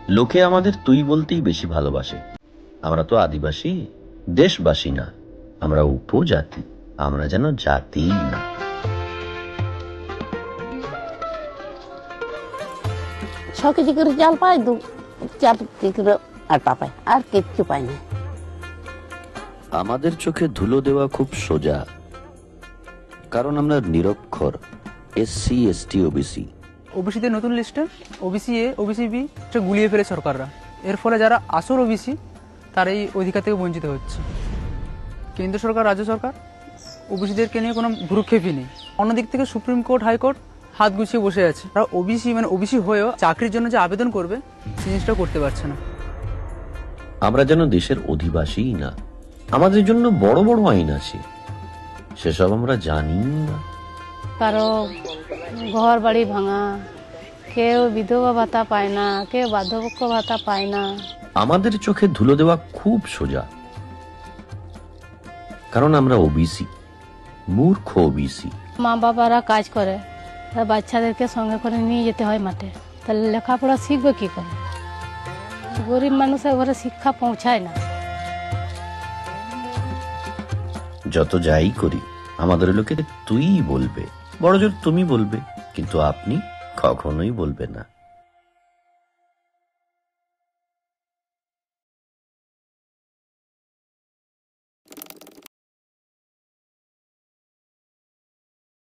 লোকে আমাদের তুই বলতেই বেশি ভালোবাসে। আমরা তো আদিবাসী, দেশবাসী না, আমরা উপজাতি। আমরা যেন জাতি না। কেজি করে চাল পাই, 4 কেজি করে আটা পাই, আর কিচ্ছু পাই না। আমাদের চোখে ধুলো দেওয়া খুব সোজা, কারণ আমরা নিরক্ষর, SC ST OBC। ওবিসিদের নতুন লিস্টে ওবিসি এ, ওবিসি বি গুলিয়ে ফেলে সরকাররা। এর ফলে যারা আসল ওবিসি তার এই অধিকার থেকে বঞ্চিত হচ্ছে। কেন্দ্র সরকার, রাজ্য সরকার ওবিসিদেরকে নিয়ে কোনো ভ্রুক্ষেপই নেই। অন্যদিক থেকে সুপ্রিম কোর্ট, হাইকোর্ট হাত গুছিয়ে বসে আছে। তারা ওবিসি ওবিসি হয়েও চাকরির জন্য যে আবেদন করবে সেই জিনিসটা করতে পারছে না। আমরা যেন দেশের অধিবাসী না। আমাদের জন্য বড় বড় আইন আছে, সেসব আমরা জানি না। কারো ঘর বাড়ি ভাঙা, কেউ বিধবা ভাতা পায় না, কেউ বার্ধক্য ভাতা পায় না। আমাদের চোখে ধুলো দেওয়া খুব সোজা, কারণ আমরা ওবিসি, মূর্খ ওবিসি। মা বাবারা কাজ করে, তার বাচ্চাদেরকে সঙ্গে করে নিয়ে যেতে হয় মাঠে, তাহলে লেখাপড়া শিখবে কি করে? গরিব মানুষের ঘরে শিক্ষা পৌঁছায় না। যত যাই করি আমাদের লোকে তুই বলবে, বড়জোর তুমি বলবে, কিন্তু আপনি কখনোই বলবে না।